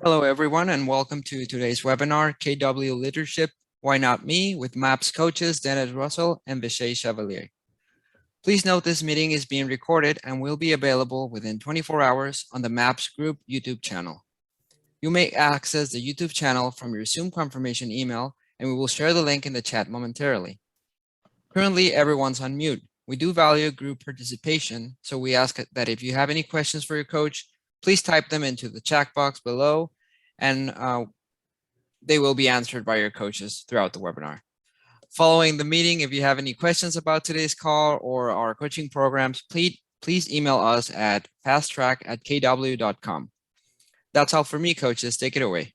Hello, everyone, and welcome to today's webinar, KW Leadership, Why Not Me, with MAPS coaches Dennis Russell and Vasha Chevalier. Please note this meeting is being recorded and will be available within 24 hours on the MAPS Group YouTube channel. You may access the YouTube channel from your Zoom confirmation email, and we will share the link in the chat momentarily. Currently, everyone's on mute. We do value group participation, so we ask that if you have any questions for your coach, please type them into the chat box below, and they will be answered by your coaches throughout the webinar. Following the meeting, if you have any questions about today's call or our coaching programs, please email us at fasttrack@kw.com. That's all for me, coaches. Take it away.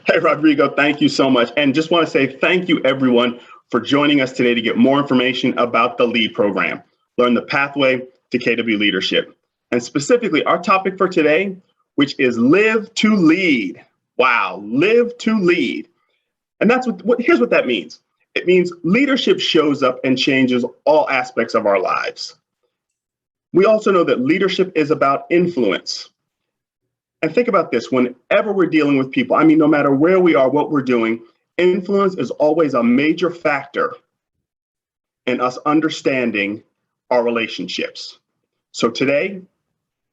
Hey, Rodrigo, thank you so much. And just want to say thank you, everyone, for joining us today to get more information about the LEAD program, Learn the Pathway to KW Leadership. And specifically, our topic for today, which is Live to Lead. Wow, live to lead. And that's here's what that means. It means leadership shows up and changes all aspects of our lives. We also know that leadership is about influence. And think about this, whenever we're dealing with people, I mean, no matter where we are, what we're doing, influence is always a major factor in us understanding our relationships. So today,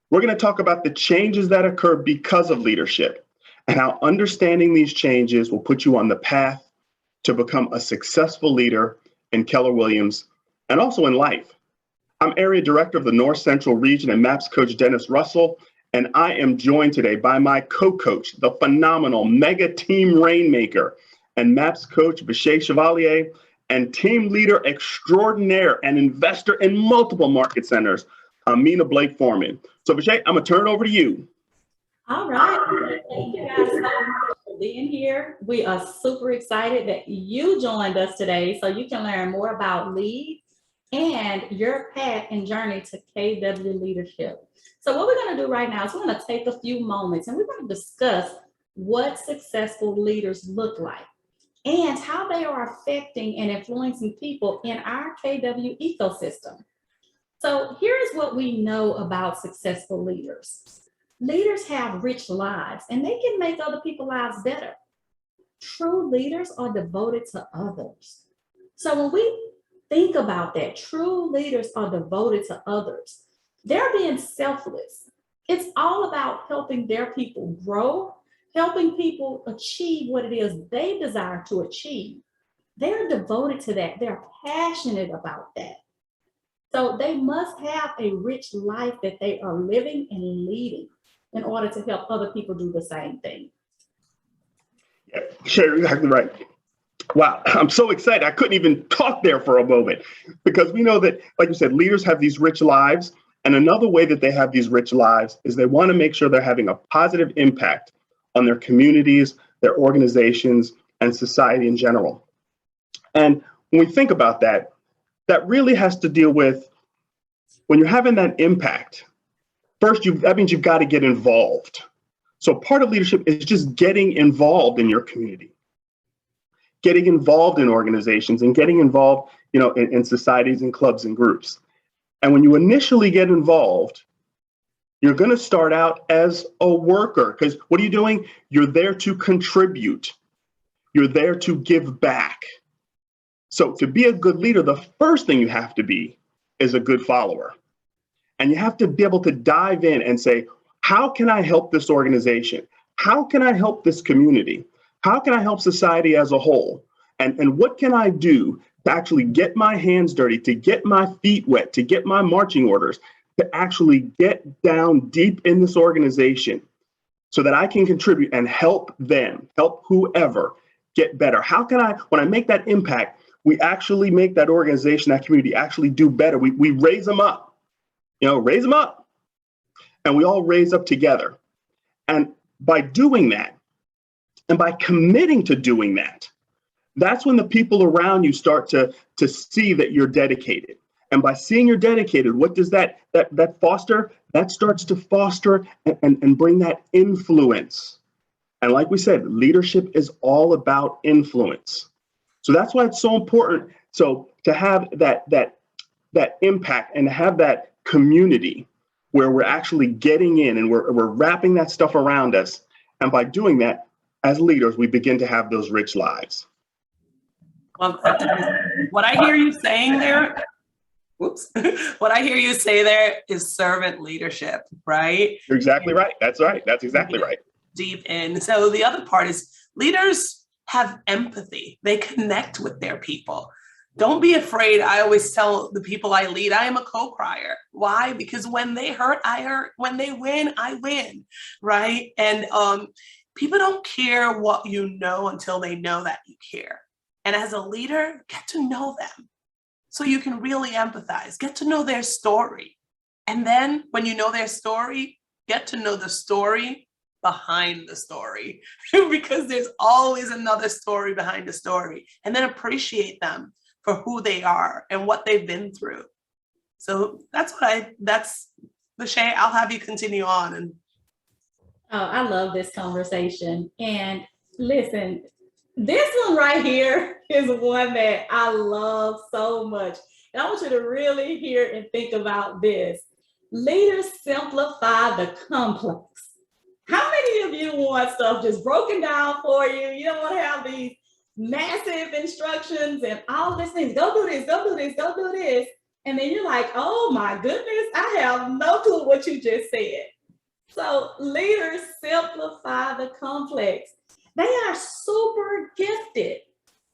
we're going to talk about the changes that occur because of leadership and how understanding these changes will put you on the path to become a successful leader in Keller Williams and also in life. I'm Area Director of the North Central Region and MAPS Coach Dennis Russell, and I am joined today by my co-coach, the phenomenal mega team rainmaker and MAPS Coach Vasha Chevalier, and team leader extraordinaire and investor in multiple market centers, Amina Blake Foreman. So Vasha, I'm gonna turn it over to you. All right, thank you guys so much for being here. We are super excited that you joined us today so you can learn more about LEAD and your path and journey to KW leadership. So what we're going to do right now is we're going to take a few moments and we're going to discuss what successful leaders look like and how they are affecting and influencing people in our KW ecosystem. So here's what we know about successful leaders. Leaders have rich lives and they can make other people's lives better. True leaders are devoted to others. So when we think about that, true leaders are devoted to others. They're being selfless. It's all about helping their people grow, helping people achieve what it is they desire to achieve. They're devoted to that. They're passionate about that. So they must have a rich life that they are living and leading in order to help other people do the same thing. Yeah, sure, exactly right. Wow, I'm so excited. I couldn't even talk there for a moment because we know that, like you said, leaders have these rich lives. And another way that they have these rich lives is they want to make sure they're having a positive impact on their communities, their organizations, and society in general. And when we think about that, that really has to deal with when you're having that impact. First, that means you've got to get involved. So part of leadership is just getting involved in your community, getting involved in organizations and getting involved, in societies and clubs and groups. And when you initially get involved, you're going to start out as a worker because what are you doing? You're there to contribute. You're there to give back. So to be a good leader, the first thing you have to be is a good follower. And you have to be able to dive in and say, how can I help this organization? How can I help this community? How can I help society as a whole? And what can I do to actually get my hands dirty, to get my feet wet, to get my marching orders, to actually get down deep in this organization so that I can contribute and help them, help whoever get better? How can I, when I make that impact, we actually make that organization, that community actually do better? We raise them up. Raise them up, and we all raise up together. And by doing that, and by committing to doing that, that's when the people around you start to see that you're dedicated. And by seeing you're dedicated, what does that foster? That starts to foster and bring that influence. And like we said, leadership is all about influence. So that's why it's so important. So to have that impact and to have that community where we're actually getting in and we're wrapping that stuff around us And by doing that, as leaders, we begin to have those rich lives. Well, what I hear you saying there, whoops, what I hear you say there is servant leadership, right? You're exactly right. That's right. That's exactly right. Deep in. So the other part is leaders have empathy. They connect with their people. Don't be afraid. I always tell the people I lead, I am a co-crier. Why? Because when they hurt, I hurt. When they win, I win, right? And people don't care what you know until they know that you care. And as a leader, get to know them so you can really empathize, get to know their story. And then when you know their story, get to know the story behind the story, because there's always another story behind the story, and then appreciate them for who they are and what they've been through. So that's Vasha, I'll have you continue on. And I love this conversation. And listen, this one right here is one that I love so much. And I want you to really hear and think about this. Leaders simplify the complex. How many of you want stuff just broken down for you? You don't want to have these massive instructions and all these things. Go do this, go do this, go do this. And then you're like, oh my goodness, I have no clue what you just said. So leaders simplify the complex. They are super gifted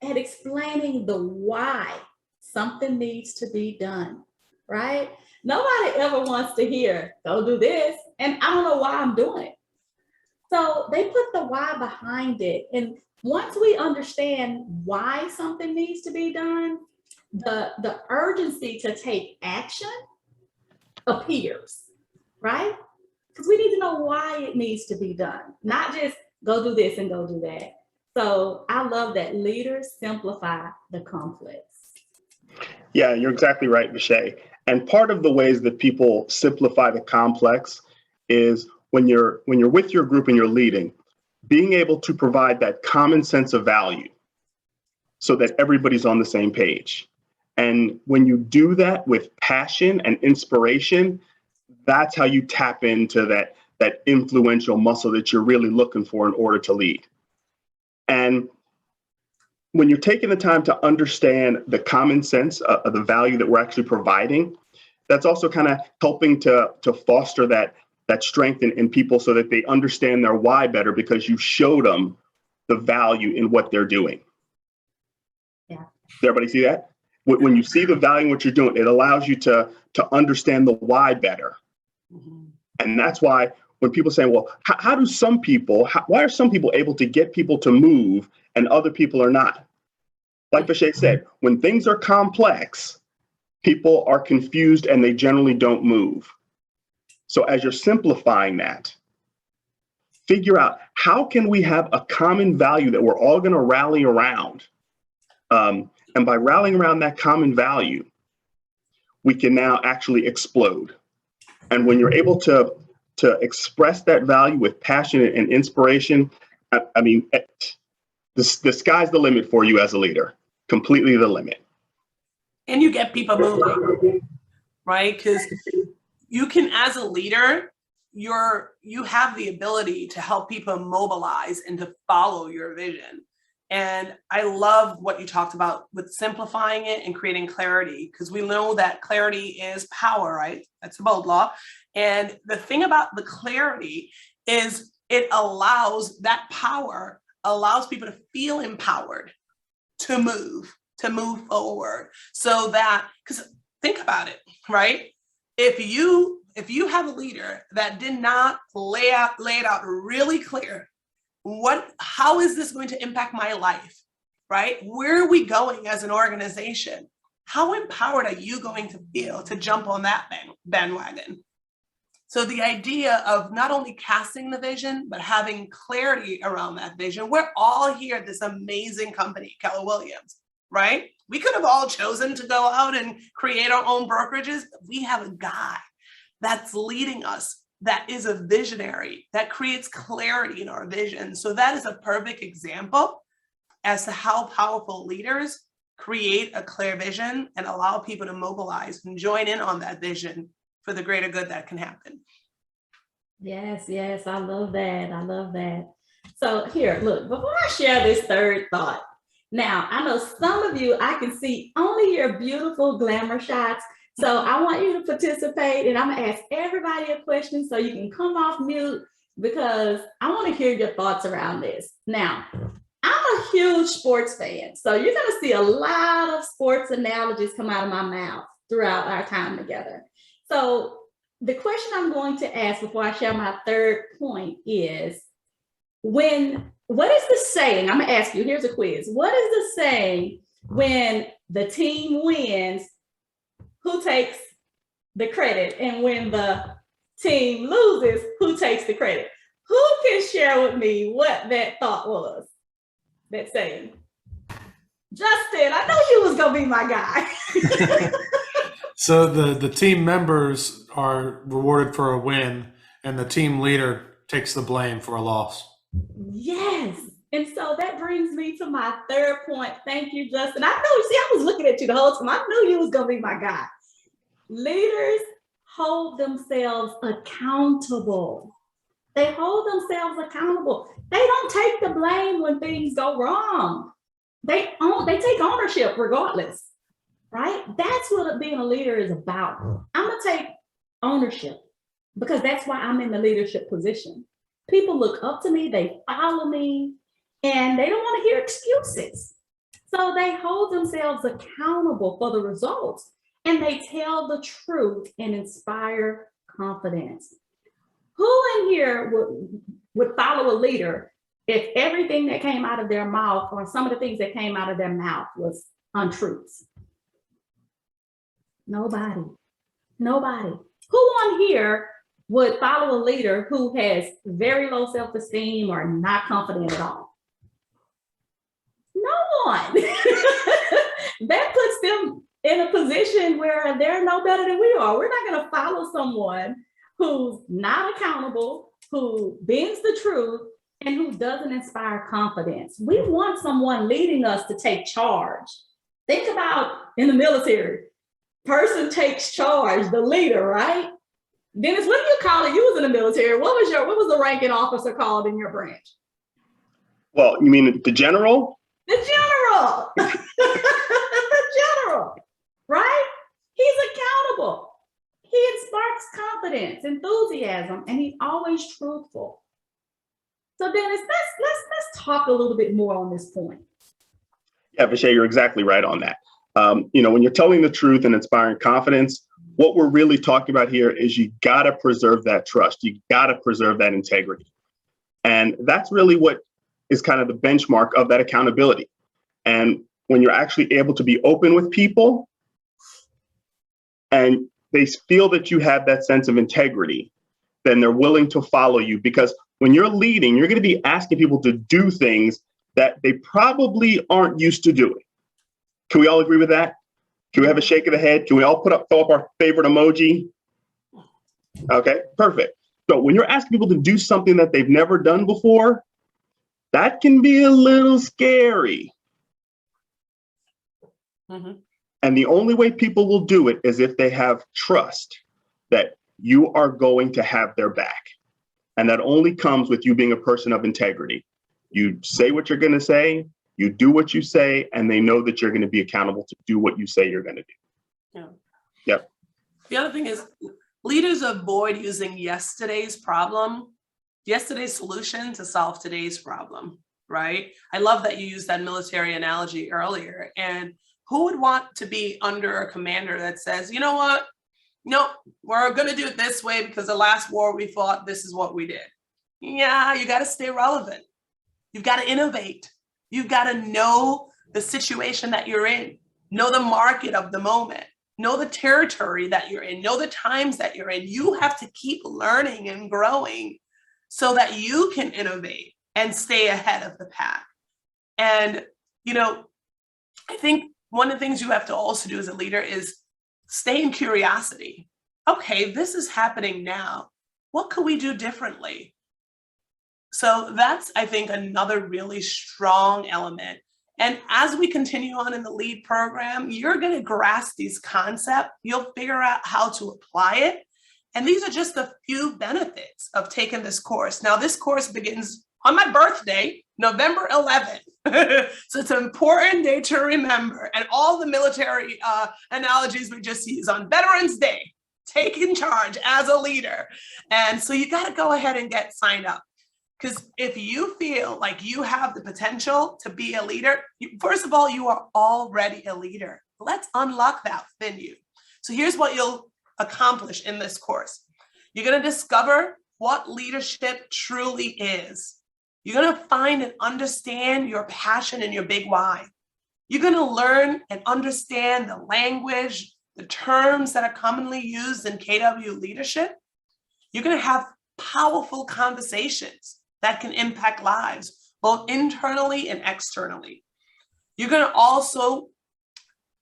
at explaining the why something needs to be done, right? Nobody ever wants to hear, go do this, and I don't know why I'm doing it. So they put the why behind it. And once we understand why something needs to be done, the urgency to take action appears, right? Because we need to know why it needs to be done, not just go do this and go do that. So I love that leaders simplify the complex. Yeah, you're exactly right, Vasha. And part of the ways that people simplify the complex is when you're with your group and you're leading, being able to provide that common sense of value so that everybody's on the same page. And when you do that with passion and inspiration, that's how you tap into that influential muscle that you're really looking for in order to lead. And when you're taking the time to understand the common sense of the value that we're actually providing, that's also kind of helping to foster that strength in people so that they understand their why better, because you showed them the value in what they're doing. Yeah. Does everybody see that? When you see the value in what you're doing, it allows you to understand the why better. Mm-hmm. And that's why when people say, well, why are some people able to get people to move and other people are not? Like Vasha said, when things are complex, people are confused and they generally don't move. So as you're simplifying that, figure out how can we have a common value that we're all going to rally around. And by rallying around that common value, we can now actually explode. And when you're able to express that value with passion and inspiration, I mean, the sky's the limit for you as a leader, completely the limit. And you get people moving, right? Because you can, as a leader, you have the ability to help people mobilize and to follow your vision. And I love what you talked about with simplifying it and creating clarity, because we know that clarity is power, right? That's a bold law. And the thing about the clarity is it allows people to feel empowered to move forward. So that, because think about it, right? If you have a leader that did not lay it out really clear, how is this going to impact my life, right? Where are we going as an organization? How empowered are you going to feel to jump on that bandwagon? So the idea of not only casting the vision, but having clarity around that vision. We're all here at this amazing company, Keller Williams, right? We could have all chosen to go out and create our own brokerages, but we have a guy that's leading us, that is a visionary, that creates clarity in our vision. So that is a perfect example as to how powerful leaders create a clear vision and allow people to mobilize and join in on that vision for the greater good that can happen. Yes, yes, I love that. I love that. So here, look, before I share this third thought, now I know some of you, I can see only your beautiful glamour shots. So I want you to participate, and I'm gonna ask everybody a question so you can come off mute because I want to hear your thoughts around this. Now, I'm a huge sports fan, so you're gonna see a lot of sports analogies come out of my mouth throughout our time together. So the question I'm going to ask before I share my third point is what is the saying? I'm gonna ask you, here's a quiz. What is the saying when the team wins, who takes the credit? And when the team loses, who takes the credit? Who can share with me what that thought was? That saying. Justin, I know you was gonna be my guy. So the team members are rewarded for a win, and the team leader takes the blame for a loss. Yes. And so that brings me to my third point. Thank you, Justin. I know, see, I was looking at you the whole time. I knew you was going to be my guy. Leaders hold themselves accountable. They hold themselves accountable. They don't take the blame when things go wrong. They take ownership regardless, right? That's what being a leader is about. I'm going to take ownership because that's why I'm in the leadership position. People look up to me, they follow me, and they don't want to hear excuses. So they hold themselves accountable for the results, and they tell the truth and inspire confidence. Who in here would follow a leader if everything that came out of their mouth or some of the things that came out of their mouth was untruths? Nobody. Nobody. Who on here would follow a leader who has very low self-esteem or not confident at all? No one. That puts them in a position where they're no better than we are. We're not going to follow someone who's not accountable, who bends the truth, and who doesn't inspire confidence. We want someone leading us to take charge. Think about in the military, person takes charge, the leader, right? Dennis, what do you call it? You was in the military. What was the ranking officer called in your branch? Well, you mean the general? The general. The general, right? He's accountable. He sparks confidence, enthusiasm, and he's always truthful. So Dennis, let's talk a little bit more on this point. Yeah, Vasha, you're exactly right on that. When you're telling the truth and inspiring confidence, what we're really talking about here is you got to preserve that trust. You got to preserve that integrity. And that's really what is kind of the benchmark of that accountability. And when you're actually able to be open with people and they feel that you have that sense of integrity, then they're willing to follow you, because when you're leading, you're going to be asking people to do things that they probably aren't used to doing. Can we all agree with that? Can we have a shake of the head? Can we all throw up our favorite emoji? Okay, perfect. So when you're asking people to do something that they've never done before, that can be a little scary. Mm-hmm. And the only way people will do it is if they have trust that you are going to have their back. And that only comes with you being a person of integrity. You say what you're going to say, you do what you say, and they know that you're going to be accountable to do what you say you're going to do. Yeah. Yep. The other thing is leaders avoid using yesterday's solution to solve today's problem, right? I love that you used that military analogy earlier. And who would want to be under a commander that says, you know what? No, we're going to do it this way because the last war we fought, this is what we did. Yeah, you got to stay relevant. You've got to innovate. You've got to know the situation that you're in, know the market of the moment, know the territory that you're in, know the times that you're in. You have to keep learning and growing so that you can innovate and stay ahead of the pack. And, I think one of the things you have to also do as a leader is stay in curiosity. Okay, this is happening now. What could we do differently? So that's, I think, another really strong element. And as we continue on in the LEAD program, you're going to grasp these concepts. You'll figure out how to apply it. And these are just a few benefits of taking this course. Now, this course begins on my birthday, November 11th. So it's an important day to remember. And all the military analogies we just used on Veterans Day, taking charge as a leader. And so you got to go ahead and get signed up. Because if you feel like you have the potential to be a leader, first of all, you are already a leader. Let's unlock that within you. So here's what you'll accomplish in this course. You're going to discover what leadership truly is. You're going to find and understand your passion and your big why. You're going to learn and understand the language, the terms that are commonly used in KW leadership. You're going to have powerful conversations that can impact lives, both internally and externally. You're going to also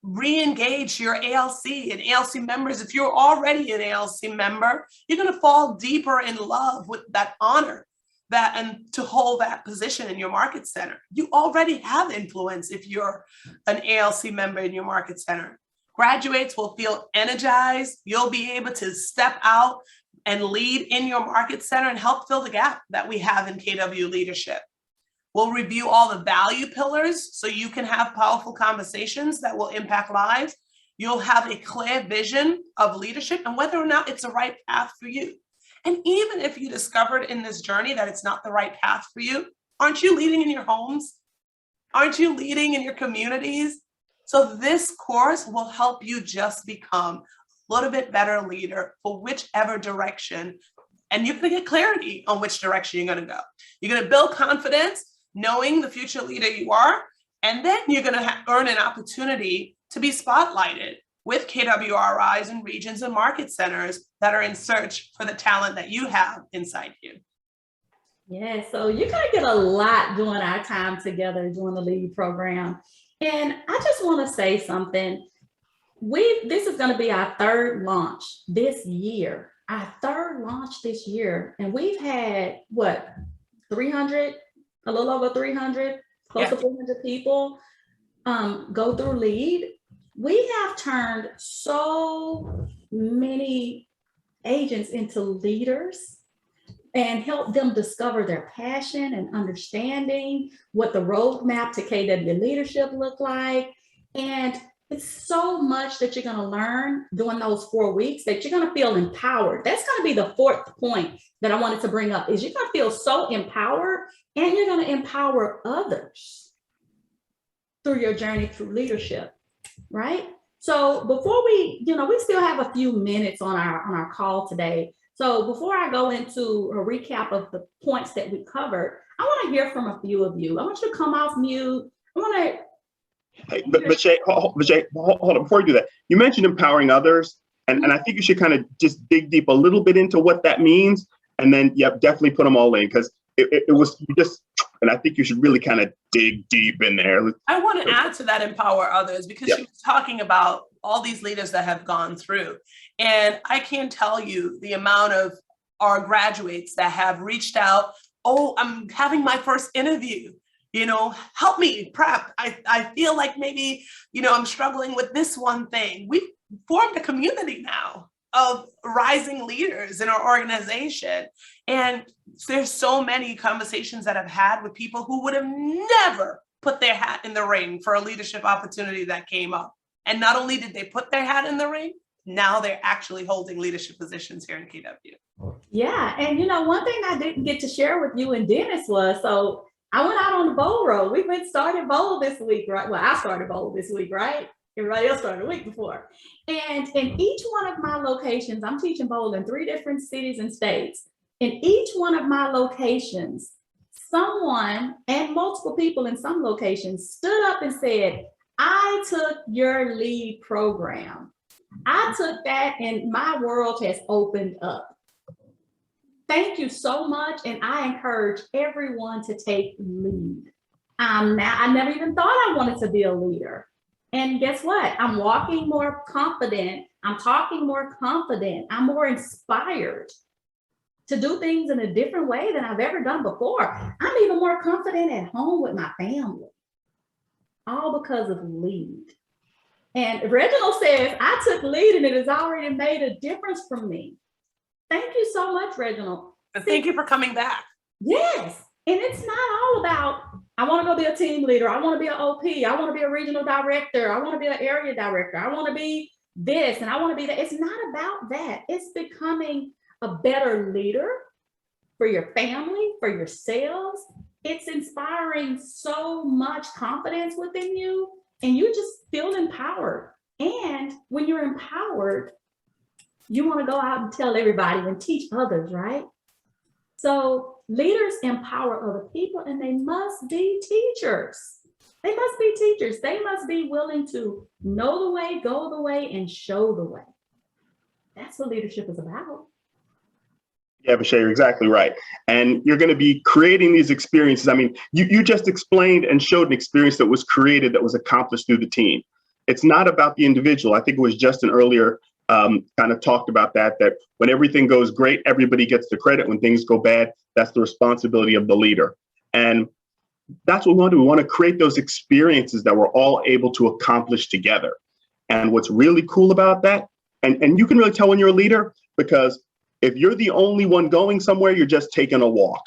re-engage your ALC and ALC members. If you're already an ALC member, you're going to fall deeper in love with that honor that and to hold that position in your market center. You already have influence if you're an ALC member in your market center. Graduates will feel energized. You'll be able to step out and lead in your market center and help fill the gap that we have in KW leadership. We'll review all the value pillars so you can have powerful conversations that will impact lives. You'll have a clear vision of leadership and whether or not it's the right path for you. And even if you discovered in this journey that it's not the right path for you, aren't you leading in your homes? Aren't you leading in your communities? So this course will help you just become a little bit better leader for whichever direction. And you're going to get clarity on which direction you're going to go. You're going to build confidence, knowing the future leader you are, and then you're going to earn an opportunity to be spotlighted with KWRIs and regions and market centers that are in search for the talent that you have inside you. Yeah, so you're going to get a lot during our time together during the LEAD program. And I just want to say something. This is going to be our third launch this year, and we've had what, 300, a little over 300, close to 400 people go through LEAD. We have turned so many agents into leaders and helped them discover their passion and understanding what the roadmap to KW leadership look like. And it's so much that you're going to learn during those 4 weeks that you're going to feel empowered. That's going to be the fourth point that I wanted to bring up is you're going to feel so empowered and you're going to empower others through your journey through leadership, right? So before we still have a few minutes on our call today. So before I go into a recap of the points that we covered, I want to hear from a few of you. I want you to come off mute. I want to. Hey, but Shay, hold on, before you do that, you mentioned empowering others, and I think you should kind of just dig deep a little bit into what that means, and then definitely put them all in, because it was just, and I think you should really kind of dig deep in there. I want to add to that empower others, because she was talking about all these leaders that have gone through, and I can't tell you the amount of our graduates that have reached out. Oh, I'm having my first interview. Help me prep. I feel like maybe, I'm struggling with this one thing. We've formed a community now of rising leaders in our organization. And there's so many conversations that I've had with people who would have never put their hat in the ring for a leadership opportunity that came up. And not only did they put their hat in the ring, now they're actually holding leadership positions here in KW. Yeah. And, one thing I didn't get to share with you and Dennis was, so I went out on the bowl road. We've been started bowl this week, right? Well, I started bowl this week, right? Everybody else started a week before. And in each one of my locations, I'm teaching bowl in 3 different cities and states. In each one of my locations, someone and multiple people in some locations stood up and said, I took your LEAD program. I took that and my world has opened up. Thank you so much. And I encourage everyone to take LEAD. I never even thought I wanted to be a leader. And guess what? I'm walking more confident. I'm talking more confident. I'm more inspired to do things in a different way than I've ever done before. I'm even more confident at home with my family, all because of LEAD. And Reginald says, I took LEAD and it has already made a difference for me. Thank you so much, Reginald. And thank you for coming back. Yes. And it's not all about, I want to go be a team leader. I want to be an OP. I want to be a regional director. I want to be an area director. I want to be this and I want to be that. It's not about that. It's becoming a better leader for your family, for yourselves. It's inspiring so much confidence within you, and you just feel empowered. And when you're empowered, you want to go out and tell everybody and teach others, right? So leaders empower other people, and they must be teachers. They must be teachers. They must be willing to know the way, go the way, and show the way. That's what leadership is about. Yeah, Vasha, you're exactly right. And you're going to be creating these experiences. I mean, you just explained and showed an experience that was created, that was accomplished through the team. It's not about the individual. I think it was Justin earlier kind of talked about that when everything goes great, everybody gets the credit. When things go bad, that's the responsibility of the leader. And that's what we want to do. We want to create those experiences that we're all able to accomplish together. And what's really cool about that, and you can really tell when you're a leader, because if you're the only one going somewhere, you're just taking a walk.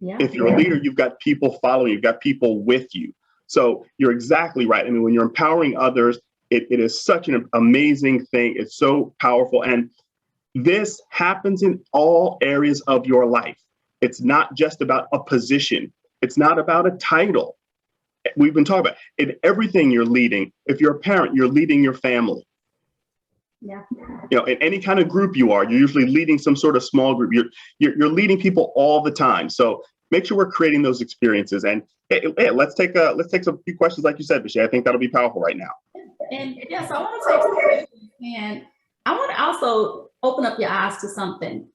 Yeah. If you're a leader, you've got people following, you've got people with you. So you're exactly right. I mean, when you're empowering others, it is such an amazing thing. It's so powerful. And this happens in all areas of your life. It's not just about a position. It's not about a title. We've been talking about in everything you're leading. If you're a parent, you're leading your family. Yeah. You know, in any kind of group you are, you're usually leading some sort of small group. You're leading people all the time. So make sure we're creating those experiences. And hey, let's take some few questions, like you said, Vasha. I think that'll be powerful right now. And yes, I want to take some questions, and I want to also open up your eyes to something.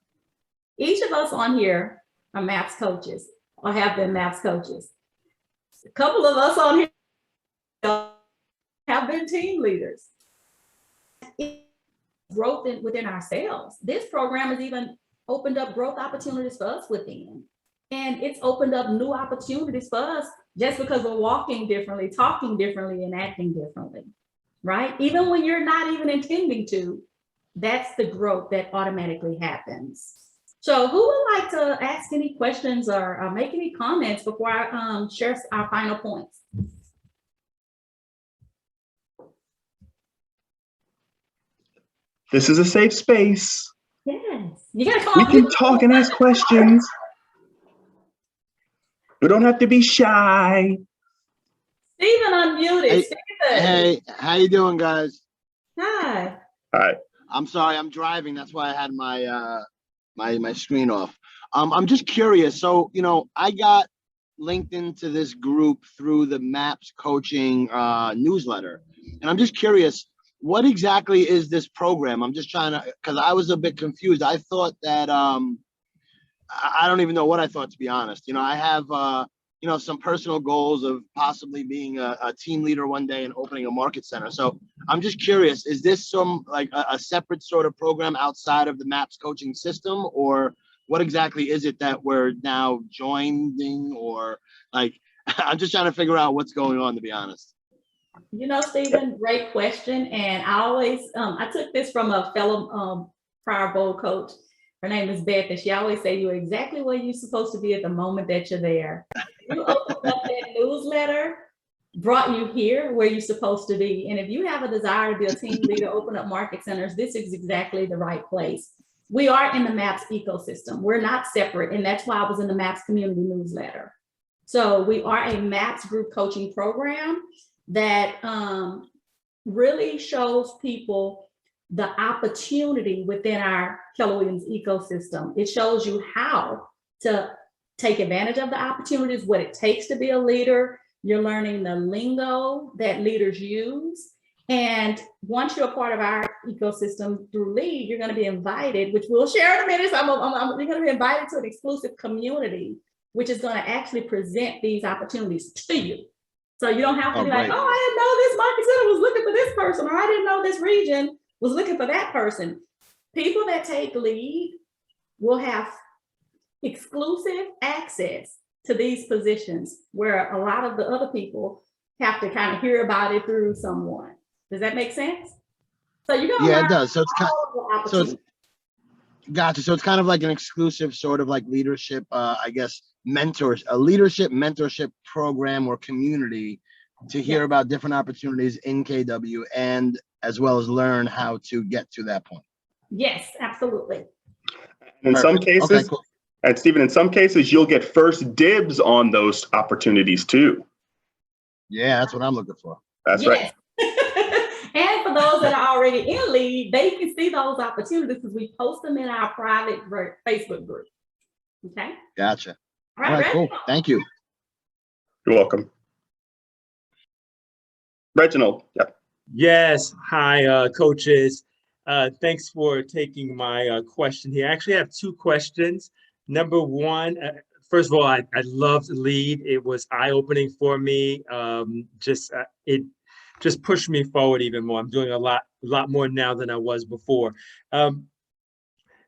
Each of us on here are MAPS coaches or have been MAPS coaches. A couple of us on here have been team leaders. Growth within ourselves. This program has even opened up growth opportunities for us within. And it's opened up new opportunities for us just because we're walking differently, talking differently, and acting differently, right? Even when you're not even intending to, that's the growth that automatically happens. So who would like to ask any questions or make any comments before I share our final points? This is a safe space. Yes, you gotta come We on. can talk and ask questions. We don't have to be shy. Stephen unmuted. Hey, Stephen. Hey, how you doing, guys? Hi. All right. I'm sorry, I'm driving. That's why I had my my screen off. I'm just curious. So, I got linked into this group through the MAPS coaching newsletter, and I'm just curious, what exactly is this program? I'm just trying to, because I was a bit confused. I thought that I don't even know what I thought, to be honest. I have some personal goals of possibly being a team leader one day and opening a market center. So I'm just curious, is this some like a separate sort of program outside of the MAPS coaching system, or what exactly is it that we're now joining, or like, I'm just trying to figure out what's going on, to be honest. Stephen, great question. And I always, I took this from a fellow prior bowl coach. Her name is Beth, and she always say you're exactly where you're supposed to be at the moment that you're there. You opened up that newsletter, brought you here where you're supposed to be. And if you have a desire to be a team leader, open up market centers, this is exactly the right place. We are in the MAPS ecosystem. We're not separate. And that's why I was in the MAPS community newsletter. So we are a MAPS group coaching program that really shows people the opportunity within our Keller Williams ecosystem. It shows you how to take advantage of the opportunities, what it takes to be a leader. You're learning the lingo that leaders use. And once you're a part of our ecosystem through LEAD, you're going to be invited, which we'll share in a minute. So you're going to be invited to an exclusive community, which is going to actually present these opportunities to you. So you don't have to be like, oh, I didn't know this market center was looking for this person, or I didn't know this region was looking for that person. People that take LEAD will have exclusive access to these positions where a lot of the other people have to kind of hear about it through someone. Does that make sense? So you're gonna Yeah, it does. So it's kind Gotcha. So it's kind of like an exclusive sort of like leadership, I guess, a leadership mentorship program or community to hear about different opportunities in KW and as well as learn how to get to that point. Yes, absolutely. In some Perfect. cases, Okay, cool. and Stephen, in some cases, you'll get first dibs on those opportunities too. Yeah, that's what I'm looking for. That's right. And for those that are already in lead, they can see those opportunities because we post them in our private Facebook group. Okay. Gotcha. All All right, right, cool. Thank you. You're welcome. Reginald. Yeah. Yes. Hi, coaches. Thanks for taking my question here. I actually have two questions. Number one, first of all, I loved Lead. It was eye-opening for me. It just pushed me forward even more. I'm doing a lot more now than I was before.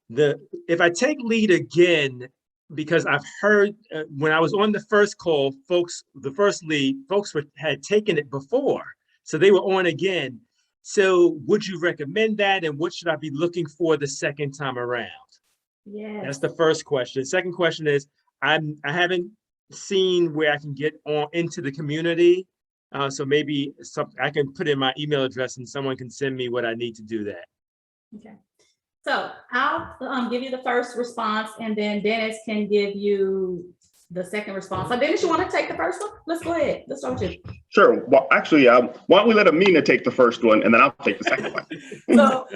If I take Lead again, because I've heard when I was on the first call, the first Lead, folks had taken it before. So they were on again. So would you recommend that? And what should I be looking for the second time around? Yes. That's the first question. Second question is, I haven't seen where I can get on into the community. So maybe I can put in my email address and someone can send me what I need to do that. Okay. So I'll give you the first response and then Dennis can give you the second response. So Dennis, you want to take the first one? Let's go ahead. Let's start with you. Sure. Well, actually, why don't we let Amina take the first one and then I'll take the second one. So,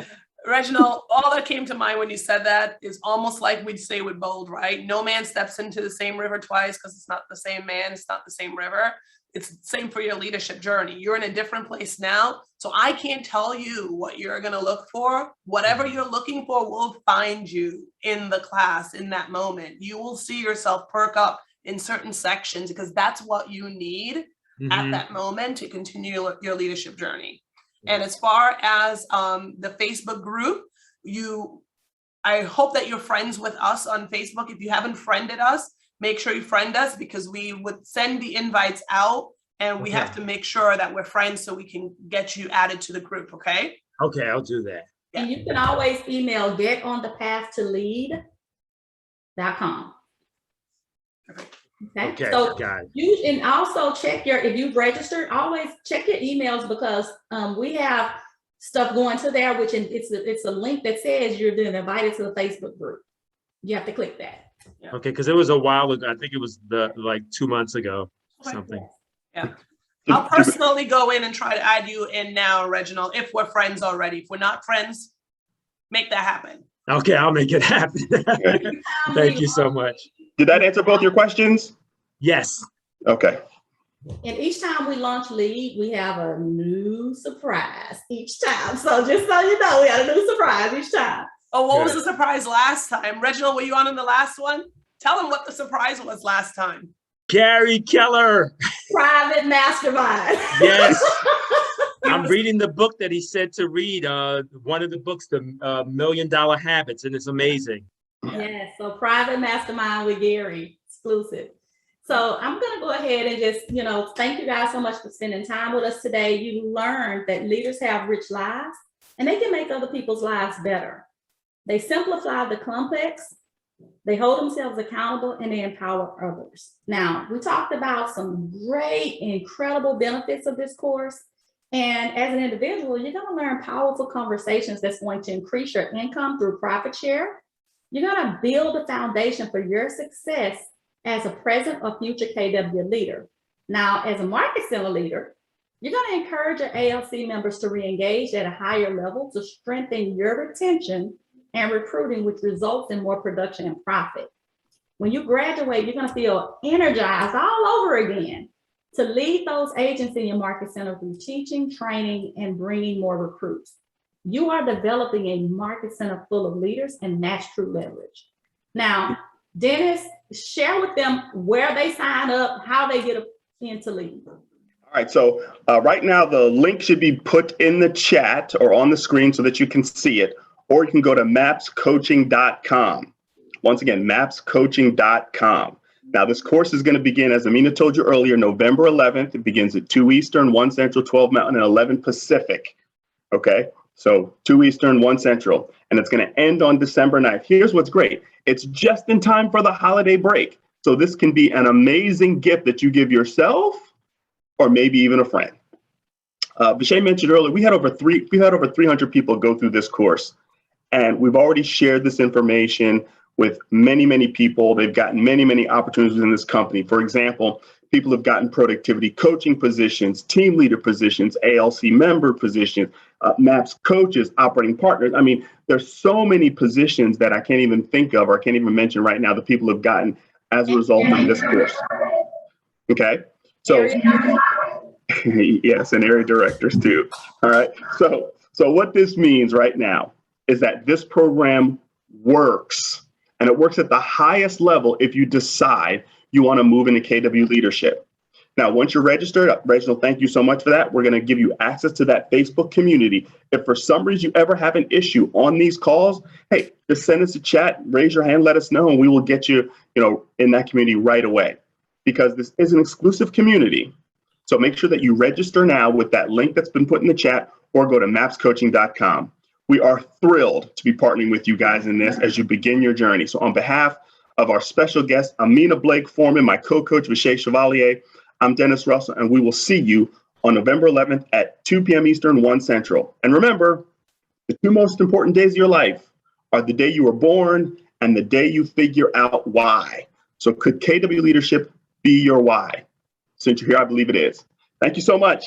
Reginald, all that came to mind when you said that is almost like we'd say with Bold, right? No man steps into the same river twice because it's not the same man, it's not the same river. It's the same for your leadership journey. You're in a different place now. So I can't tell you what you're going to look for. Whatever you're looking for will find you in the class in that moment. You will see yourself perk up in certain sections because that's what you need at that moment to continue your leadership journey. And as far as the Facebook group, I hope that you're friends with us on Facebook. If you haven't friended us, make sure you friend us because we would send the invites out and we have to make sure that we're friends so we can get you added to the group, okay? Okay, I'll do that. And you can always email getonthepathtolead.com. Okay. So got it. you can also check if you've registered, always check your emails because we have stuff going to there, which it's a link that says you're being invited to the Facebook group. You have to click that. Yeah. Okay, because it was a while ago. I think it was like 2 months ago, something. Yeah. I'll personally go in and try to add you in now, Reginald, if we're friends already. If we're not friends, make that happen. Okay, I'll make it happen. Thank you so much. Did that answer both your questions? Yes. Okay. And each time we launch Lead, we have a new surprise each time. So just so you know, we had a new surprise each time. Oh, what was the surprise last time? Reginald, were you on in the last one? Tell them what the surprise was last time. Gary Keller. Private mastermind. Yes. I'm reading the book that he said to read, one of the books, The $1 Million Habits, and it's amazing. Yes, so private mastermind with Gary, exclusive. So I'm going to go ahead and just, thank you guys so much for spending time with us today. You learned that leaders have rich lives and they can make other people's lives better. They simplify the complex, they hold themselves accountable, and they empower others. Now, we talked about some great, incredible benefits of this course. And as an individual, you're going to learn powerful conversations that's going to increase your income through profit share. You're going to build a foundation for your success as a present or future KW leader. Now, as a market center leader, you're going to encourage your ALC members to re-engage at a higher level to strengthen your retention and recruiting, which results in more production and profit. When you graduate, you're going to feel energized all over again to lead those agents in your market center through teaching, training, and bringing more recruits. You are developing a market center full of leaders, and that's true leverage. Now, Dennis, share with them where they sign up, how they get into Lead. All right. So right now, the link should be put in the chat or on the screen so that you can see it, or you can go to mapscoaching.com. Once again, mapscoaching.com. Now, this course is going to begin, as Amina told you earlier, November 11th. It begins at 2 Eastern, 1 Central, 12 Mountain, and 11 Pacific. Okay. So 2 Eastern, 1 Central, and it's going to end on December 9th. Here's what's great. It's just in time for the holiday break. So this can be an amazing gift that you give yourself or maybe even a friend. Vasha mentioned earlier, we've had over 300 people go through this course, and we've already shared this information with many, many people. They've gotten many, many opportunities in this company. For example, people have gotten productivity coaching positions, team leader positions, ALC member positions, MAPS coaches, operating partners. I mean, there's so many positions that I can't even think of or I can't even mention right now that people have gotten as a result of this course. Okay, so yes, and area directors too. All right, so what this means right now is that this program works, and it works at the highest level if you decide you want to move into KW leadership. Now, once you're registered, Reginald, thank you so much for that. We're going to give you access to that Facebook community. If for some reason you ever have an issue on these calls, hey, just send us a chat, raise your hand, let us know, and we will get you, in that community right away. Because this is an exclusive community. So make sure that you register now with that link that's been put in the chat, or go to mapscoaching.com. We are thrilled to be partnering with you guys in this as you begin your journey. So on behalf of our special guest, Amina Blake Foreman, my co-coach, Vasha Chevalier, I'm Dennis Russell, and we will see you on November 11th at 2 p.m. Eastern, 1 Central. And remember, the 2 most important days of your life are the day you were born and the day you figure out why. So could KW leadership be your why? Since you're here, I believe it is. Thank you so much.